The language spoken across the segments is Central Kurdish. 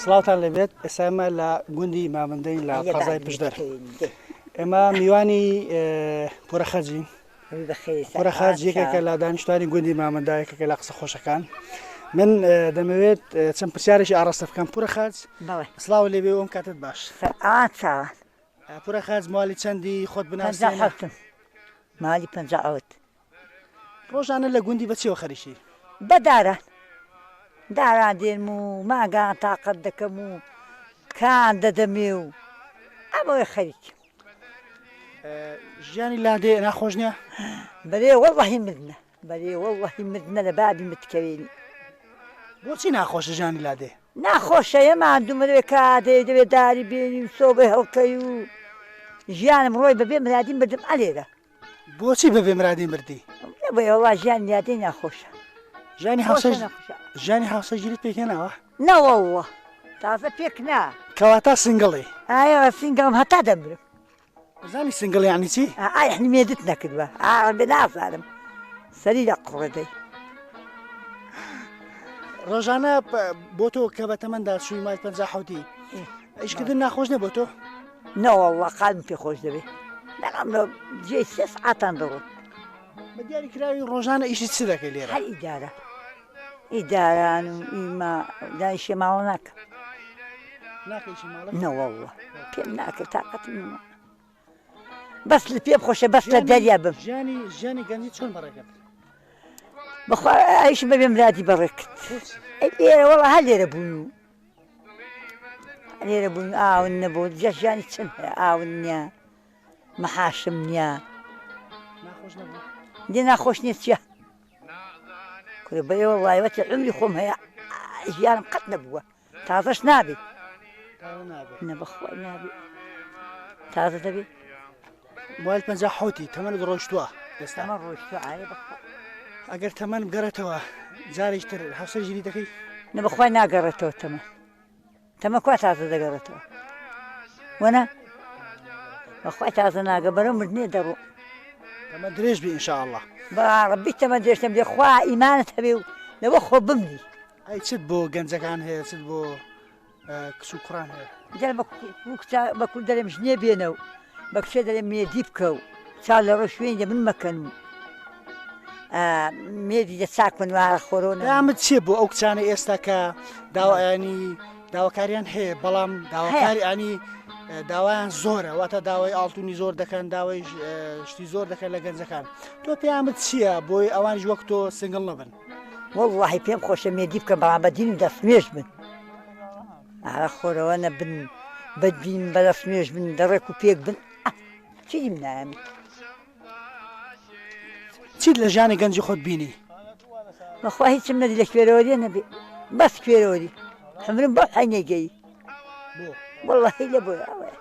سڵاوتان لەبێت ئێسامە لە گوندی مامندەین لە قەزای پشدەر ئێمە میوانی پۆرەخەرجین. پۆرەخەرج یەکێکە لە دانیشتوانی گوندی مامندایەکێکە لە قسە خۆشەکان. من دەمەوێت چەند پرسیارێکی ئاڕاستە بکەم. پۆرەخەرج سڵاو لێبێ ئەوم کاتت باش. پۆرەخەرج ماڵی چەندی خۆت بناسیێنە؟ مالی 50 ڕۆژانە لە گوندی بەچێوە خەریکی؟ بەدارە داران دێنم و ماگان تااقەت دەکەم و کان دەدەمێ و ئەمەوەی خەریکی. ژیانی لادێ ناخۆش نییە؟ بەرێ وەڵڵەهی مردنە، بەرێ وەڵڵەهی مردنە لە بابی متکەوێنی. بۆچی ناخۆشە ژیانی لادێ؟ ناخۆشە ئێمان دوومەوێ کاتێ دەوێت داری بێنی و سۆبەی هەڵکەی و ژیانم ڕۆی بەبێ مرادیم بردم ئەلێرە. بۆچی بەبێ مرادی مردی؟ بۆی وەڵڵا ژیانی لادێ ناخۆشە. ژیانی هاوسەرگیریت پێکێناوە؟ نەوەڵڵە تازە پێک نا. کەواتە سنگڵی؟ ئایا سنگڵم هەتا دەمرم. زانی سنگڵ یعنی چی؟ ئایحنی مێدت نەکردوە بێ نازانم سەری لە قوڕەدەی. ڕۆژانە بۆ تۆ کە بە تەمەندا شووی مای 50 ئیشکردن ناخۆش نە بۆ تۆ؟ نەوەڵڵا قالم پێ خۆش دەبێت بەڵام لە جێ 3 سعاتان دەڕۆت. بە دیاریکراوی ڕۆژانە ئیشی چ دەکەی لێرە؟ هەر ئیدارە ئیداران و ئیما دانیشتێ ماوە ناکەم. ناکەیشی ماڵە؟ نەوەڵڵا پێم ناکرد تااقەتم نەما. بەس لە پێ بخۆشە بەس لە دەریا بم. ژیانی گەنجی چۆن بەڕێکرد؟ بەخوا ئایشم بەبێ مرادی بەڕێکرد. لێرە وەڵڵا هەر لێرە بوون لێرە بوون ئاون نەبوو جە ژیانی چەند هەیە ئاون نییە مەحاشم نییە. ناخۆش نەبوو؟ دێ ناخۆش نییە چییە؟ کورە بەێ وەڵڵایەتی عمری خۆم هەیە ژیانم قەت نەبووە تازەش نابێت. نە بەخوای نابێت تازە دەبێت. مال 50 تەمەنت ڕۆیشتووە ئێستا؟ تەمەن ڕۆیشتووە ئایە بەخوا. ئەگەر تەمەن بگەڕێتەوە جارێکتر هاوسەرگیری دەکەی؟ نە بەخوای ناگەڕێتەوە تەمە کوا تازە دەگەڕێتەوە وەنا بەخوای تازە ناگە بەرەو مردنێ دەڕۆ. تەمە درێژ بێ ئینشاءالله. بەڕەبی تەمە درێژتم لێ خوا ئیمانت هەبێ و لەوە خۆ بمری. ئەی چت بۆ گەنجەکان هەیە چت بۆ کچ و کوڕان هەیە؟ جا بە کورد دەڵێم ژنێ بێنە و بە کچێ دەڵێم مێدی بکە و چاو لە ڕۆ شوێنی دە من مەکەن و مێدی دە چاکن وارە خۆرۆنە. ئەمت چیە بۆ ئەو کچانە ئێستا کە داوایانی داواکاریان هەیە بەڵام داواکاری ئانی داوایان زۆرە واتە داوای ئاڵتونی زۆر دەکەن داوای شتی زۆر دەکەن لە گەنجەکان. تۆ پێیامت چییە بۆی ئەوانش وەک تۆ سنگڵ نەبن؟ وەڵڵاهی پێم خۆشە مێدی بکە بەڵام بەدین و دەستمێژ بن ئارە خۆرەوە نەبن بەدین بە دەستمێژ بن دەڕێک و پێک بن. چی منایەمی چیت لە ژیانی گەنجی خۆت بینی؟ بەخوا هیچم نەدی لە کوێرەوەریە نەبێ بەس کوێرەوەری حمرم بەو حینێگەی وەڵڵاهی لە بۆی ئەوەیە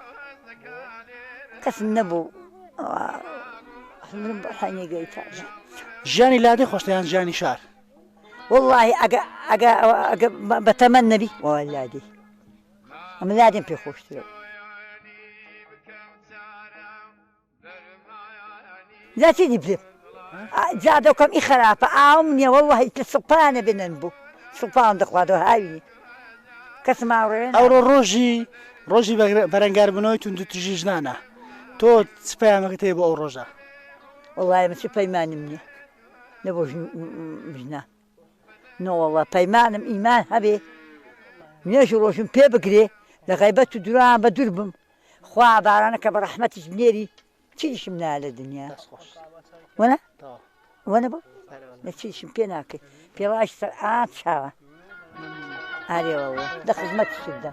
کەسم نەبوو حمرم بەو حینێگەی تاژە. ژیانی لادێ خۆشتیان ژیانی شار؟ وەڵڵاهی ئەگە بەتەمەن نەبی وای لادێ ئەمە لادێم پێ خۆشترە. زاچی دی بڵێم جادەکەم ئی خراپە ئاوم نییە وەڵڵاهی تە سوپانە بێنن بوو سوپان دەخواتەوە هاوی کەسم ئاوڕێن. ئەوڕۆ ڕۆژی بەرەنگار بنەوەی تونند توژی ژنانە تۆ چ پەیامەکەت هەیە بۆ ئەو ڕۆژە؟ وەڵڵاهی من چ پەیمانم نییە لە بۆ ژنە نەوەڵڵا پەیمانم ئیمان هەبێ نوێژ ڕۆژم پێ بگرێ لە غەیبەت و دووران بە دوور بم خوا بارانەکە بە ڕەحمەتیش بنێری چیشم نا لە دنیا وەنە بۆ لە چیشم پێ ناکەی پێڵاش سەر ئاچاوە ئارێوەوە دە خزمەتی شدا.